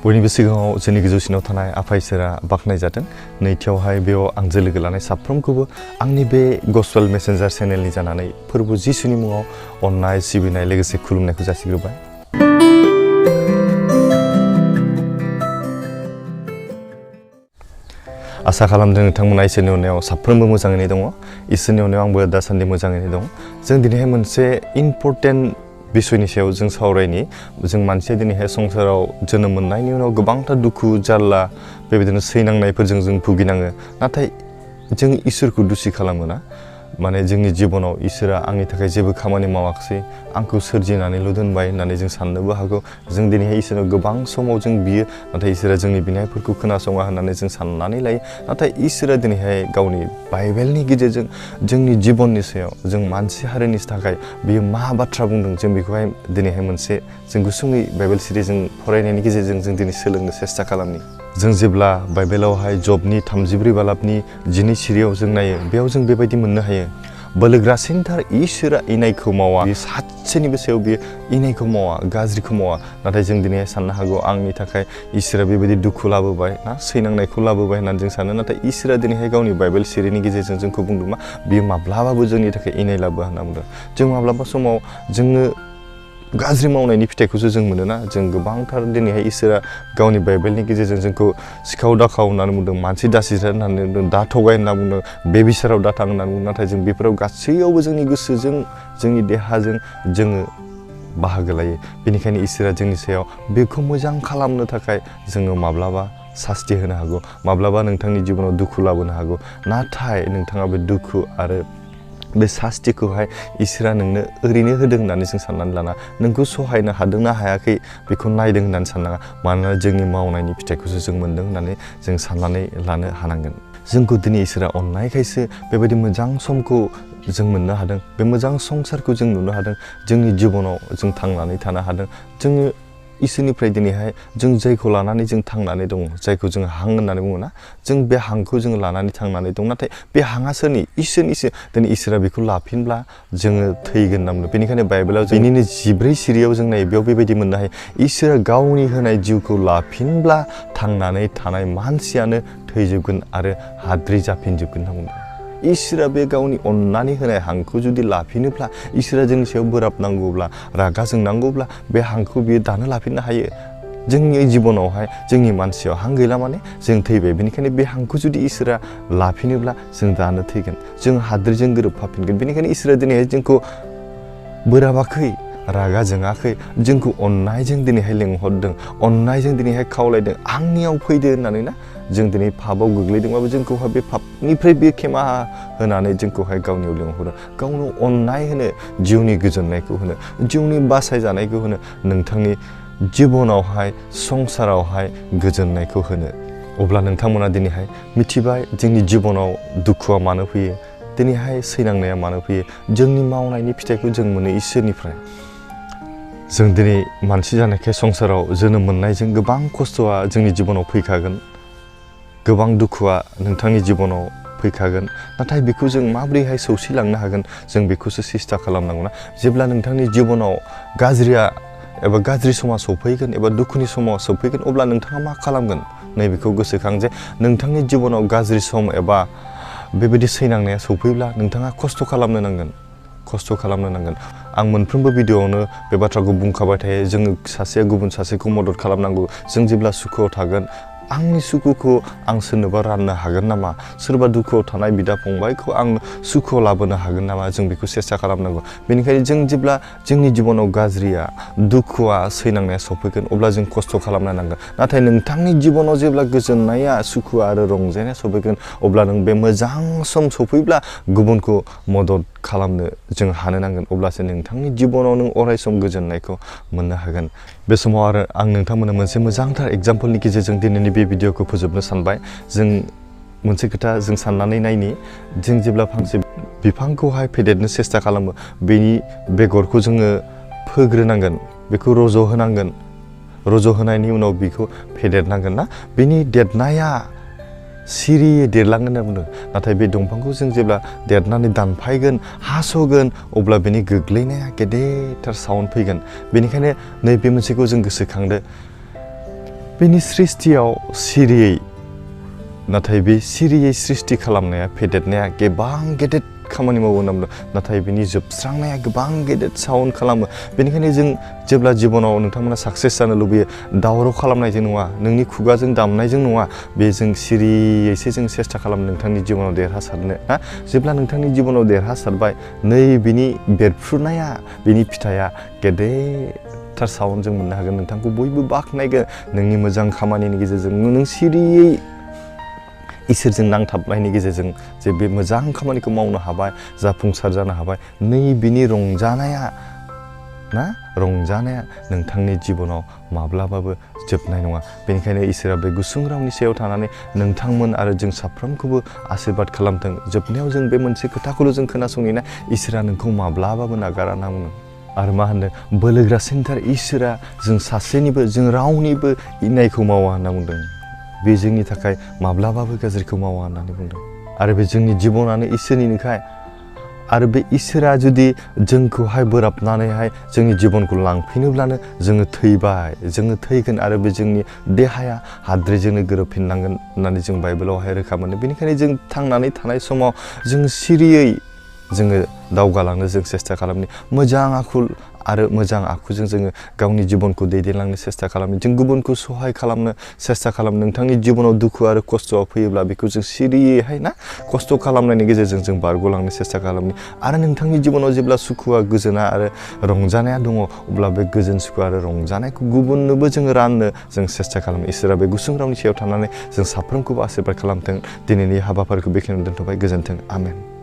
बयनिबो सिगाङाव जोंनि गोजौसिनाव थानाय आफा इसोरा बाख्नाय जादों। नैथियावहाय बेयाव आंजों लोगो लानाय साफ्रोमखौबो आंनि बे गस्पेल मेसेन्जार चेनेलनि जानानै फोरबो जिसुनि मुङाव अननाय सिबिनाय लोगोसे खुलुमनायखौ जासिग्रोबाय। आसा खालामदों नोंथांमोना इसोरनि अननायाव साफ्रोमबो मोजाङैनो दङ। इसोरनि अननायाव आंबो दासान्दि मोजाङैनो दं। जों दिनैहाय मोनसे इम्परटेन्ट बिसयनि सायाव जों सावरायनि। जों मानसिया दिनैहाय संसाराव जोनोम मोननायनि उनाव गोबांथार दुखु जारला बेबायदिनो सैनांनायफोरजों जों भुगिनाङो। नाथाय जों इसोरखौ दुसि खालामोना, माने जोंनि जिबनाव इसोरा आंनि थाखाय जेबो खामानि मावाखिसै, आंखौ सोरजिनानैल' दोनबाय होननानै जों साननोबो हागौ। जों दिनैहाय इसोरनाव गोबां समाव जों बियो, नाथाय इसोरा जोंनि बिनायफोरखौ खोनासङा होननानै जों साननानै लायो। नाथाय इसोरा दिनैहाय गावनि बाइबेलनि गेजेरजों जोंनि जिबननि सायाव, जों मानसि हारिनि थाखाय बियो मा बाथ्रा बुंदों, जों बेखौहाय दिनैहाय मोनसे जों गुसुङै बाइबेल सिरिजों फरायनायनि गेजेरजों जों दिनै सोलोंनो सेस्था खालामनि। जों जेब्ला बाइबेलावहाय जबनि 34 बालाबनि 12 सिरियाव जों नायो, बेयाव जों बेबायदि मोननो हायो। बोलोग्रासिनथार इसोरा इनायखौ मावा, बियो सासेनिबो सायाव बियो इनायखौ मावा, गाज्रिखौ मावा। नाथाय जों दिनै साननो हागौ आंनि थाखाय इसोरा बेबायदि दुखु लाबोबाय ना, सैनांनायखौ लाबोबाय होननानै जों सानो। नाथाय इसोरा दिनैहाय गावनि बाइबेल सिरिनि गेजेरजों जोंखौ बुंदों मा, बियो माब्लाबाबो जोंनि थाखाय इनाय लाबोआ होनना बुंदों। जों माब्लाबा समाव जोङो गाज्रि मावनायनि फिथाइखौसो जों मोनोना। जों गोबांथार दिनैहाय इसोरा गावनि बाइबेलनि गेजेरजों जोंखौ सिखाव दाखाव होननानै बुंदों, मानसि दासिथार होननानै बुंदों, दा थगाय होनना बुंदों, बेबिसाराव दा थां होननानै बुंदों। नाथाय जों बेफोराव गासैयावबो जोंनि गोसोजों, जोंनि देहाजों जोङो बाहागो लायो। बेनिखायनो इसोरा जोंनि सायाव बेखौ मोजां खालामनो थाखाय जोङो माब्लाबा सास्ति होनो हागौ, माब्लाबा नोंथांनि जिबनाव दुखु लाबोनो हागौ। नाथाय नोंथाङा बे दुखु आरो बे सास्तिखौहाय इसोरा नोंनो ओरैनो होदों होननानै जों साननानै लाना, नोंखौ सहायनो हादोंना हायाखै बेखौ नायदों होननानै साननाङा। मानोना जोंनि मावनायनि फिथाइखौसो जों मोन्दों होननानै जों साननानै लानो हानांगोन। जोंखौ दिनै इसोरा अननायखायसो बेबायदि मोजां समखौ जों मोननो हादों, बे मोजां संसारखौ जों नुनो हादों, जोंनि जिबनाव जों थांनानै थानो हादों। जोङो इसोरनिफ्राय दिनैहाय जों जायखौ लानानै जों थांनानै दङ, जायखौ जों हां होननानै बुङो ना, जों बे हांखौ जों लानानै थांनानै दं। नाथाय बे हाङा सोरनि? इसोरनिसो। दिनै इसोरा बेखौ लाफिनब्ला जोङो थैगोन होनना बुंदों। बेनिखायनो बाइबेलाव बेनिनो 14 सिरियाव जों नायो, बेयाव बेबायदि मोननो हायो, इसोरा गावनि होनाय जिउखौ लाफिनब्ला थांनानै थानाय मानसियानो थैजोबगोन आरो हाद्रि जाफिनजोबगोन होनना बुंदों। इसोरा बे गावनि अननानै होनाय हांखौ जुदि लाफिनोब्ला, इसोरा जोंनि सायाव बोराबनांगौब्ला, रागा जोंनांगौब्ला, बे हांखौ बियो दानो लाफिननो हायो। जोंनि जिबनावहाय जोंनि मानसियाव हां गैला माने जों थैबाय। बेनिखायनो बे हांखौ जुदि इसोरा लाफिनोब्ला जों दानो थैगोन, जों हाद्रिजों गोरोबफाफिनगोन। बेनिखायनो इसोरा दिनैहाय जोंखौ बोराबाखै, रागा जोङाखै, जोंखौ अननायजों दिनैहाय लेंहरदों, अननायजों दिनैहाय खावलायदों, आंनियाव फैदो होननानै ना। जों दिनै पापआव गोग्लैदोंबाबो जोंखौहाय बे पापनिफ्राय बे खेमा होनानै जोंखौहाय गावनियाव लेंहरो, गावनो अननाय होनो, जिउनि गोजोननायखौ होनो, जिउनि बासायजानायखौ होनो, नोंथांनि जिबनावहाय संसारावहाय गोजोननायखौ होनो। अब्ला नोंथांमोना दिनैहाय मिथिबाय जोंनि जिबनाव दुखुआ मानो फैयो, दिनैहाय सैनांनाया मानो फैयो। जोंनि मावनायनि फिथाइखौ जों मोनो इसोरनिफ्राय। जों दिनै मानसि जानायखाय संसाराव जोनोम मोननायजों गोबां खस्थ'आ जोंनि जिबनाव फैखागोन, गोबां दुखुआ नोंथांनि जिबनाव फैखागोन। नाथाय बेखौ जों माबोरैहाय सौसिलांनो हागोन, जों बेखौसो सेस्था खालामनांगौना। जेब्ला नोंथांनि जिबनाव गाज्रिया एबा गाज्रि समा सफैगोन एबा दुखुनि समाव सफैगोन, अब्ला नोंथाङा मा खालामगोन? नैबेखौ गोसोखां जे नोंथांनि जिबनाव गाज्रि सम एबा बेबायदि सैनांनाया सफैब्ला नोंथाङा खस्थ' खालामनो नांगोन, खस्थ' खालामनो नांगोन। आं मोनफ्रोमबो भिडिअ'आवनो बे बाथ्राखौ बुंखाबाय थायो, जोङो सासेया गुबुन सासेखौ मदद खालामनांगौ। जों जेब्ला सुखुआव थागोन, आंनि सुखुखौ आं सोरनोबा राननो हागोन नामा? सोरबा दुखुआव थानाय बिदा फंबायखौ आं सुखुआव लाबोनो हागोन नामा? जों बेखौ सेस्था खालामनांगौ। बेनिखायनो जों जेब्ला जोंनि जिबनाव गाज्रिया, दुखुआ, सैनांनाया सफैगोन, अब्ला जों खस्थ' खालामनो नांगोन। नाथाय नोंथांनि जिबनाव जेब्ला गोजोननाया, सुखुआ आरो रंजानाया सफैगोन, अब्ला नों बे मोजां सम सफैब्ला गुबुनखौ मदद खालामनो जों हानो नांगोन। अब्लासो नोंथांनि जिबनाव नों अरायसम गोजोननायखौ मोननो हागोन। बे समाव आरो आं नोंथांमोननो मोनसे मोजांथार एग्जाम्पलनि गेजेरजों दिनैनि बे भिडिअ'खौ फोजोबनो सानबाय। जों मोनसे खोथा जों साननानै नायनि, जों जेब्ला फांसे बिफांखौहाय फेदेरनो सेस्था खालामो, बेनि बेगरखौ जोङो फोग्रोनांगोन, बेखौ रज'होनांगोन, रज'होनायनि उनाव बेखौ फेदेरनांगोन ना। बेनि देरनाया सिरियै देरलांगोन होनना बुंदों। नाथाय बे दंफांखौ जों जेब्ला देरनानै दानफायगोन, हास'गोन, अब्ला बेनि गोग्लैनाया गेदेरथार साउन्ड फैगोन। बेनिखायनो नैबे मोनसेखौ जों गोसोखांदो, बेनि सृष्टियाव सिरियै नाथाय बे सिरियै सृष्टि खालामनाया फेदेरनाया गोबां गेदेर खामानि मावो होनना बुंदों नाथाय बिनि जोबस्रांनाया गोबां गेदेर साउन्ड खालामो बेनिखायनो जों जेब्ला जिबनाव नोंथांमोना साक्सेस जानो लुबैयो दावराव खालामनायजों नङा नोंनि खुगाजों दामनायजों नङा बे जों सिरियैसो जों सेस्था खालामो नोंथांनि जिबनाव देरहासारनो ना जेब्ला नोंथांनि जिबनाव देरहासारबाय नै बिनि बेरफ्रुनाया बिनि फिथाइया गेदेरथार साउन्ड जों मोननो हागोन नोंथांखौ बयबो बाख्नायगोन नोंनि मोजां खामानिनि गेजेरजों नों सिरियै इसोरजों नांथाबनायनि गेजेरजों जे बे मोजां खामानिखौ मावनो हाबाय जाफुंसार जानो हाबाय नै बिनि रंजानाया नोंथांनि जिबनाव माब्लाबाबो जोबनाय नङा बेनिखायनो इसोरा बे गुसुं रावनि सायाव थानानै नोंथांमोन आरो जों साफ्रोमखौबो आशीर्बाद खालामथों जोबनायाव जों बे मोनसे खोथाखौल' जों खोनासङोना इसोरा नोंखौ माब्लाबाबो नागारा होनना बुङो आरो मा होनदों बोलोग्रासिनथार इसोरा जों सासेनिबो जों रावनिबो इनायखौ मावा होनना बुंदों बे जोंनि थाखाय माब्लाबाबो गाज्रिखौ मावा होननानै बुंदों आरो बे जोंनि जिबनानो इसोरनिनोखाय आरो बे इसोरा जुदि जोंखौहाय बोराबनानैहाय जोंनि जिबनखौ लांफिनोब्लानो जोङो थैबाय जोङो थैगोन आरो बे जोंनि देहाया हाद्रिजोंनो गोरोबफिननांगोन होननानै जों बाइबेलावहाय रोखा मोनो बेनिखायनो जों थांनानै थानाय समाव जों सिरियै जोङो दावगालांनो जों सेस्था खालामनि मोजां आखुल आरो मोजां आखुजों जोङो गावनि जिबनखौ दैदेनलांनो सेस्था खालामो जों गुबुनखौ सहाय खालामनो सेस्था खालामो नोंथांनि जिबनाव दुखु आरो खस्थ'आ फैयोब्ला बेखौ जों सिरियैहाय खस्थ' खालामनायनि गेजेरजों जों बारग'लांनो सेस्था खालामनि आरो नोंथांनि जिबनाव जेब्ला सुखुआ गोजोना आरो रंजानाया दङ अब्ला बे गोजोन सुखु आरो रंजानायखौ गुबुननोबो जोङो राननो जों सेस्था खालामो इसोरा बे गुसुं रावनि सायाव थानानै जों साफ्रोमखौबो आशीर्बाद खालामथों दिनैनि हाबाफारिखौ बेखिनियावनो दोनथ'बाय गोजोन्थों आमेन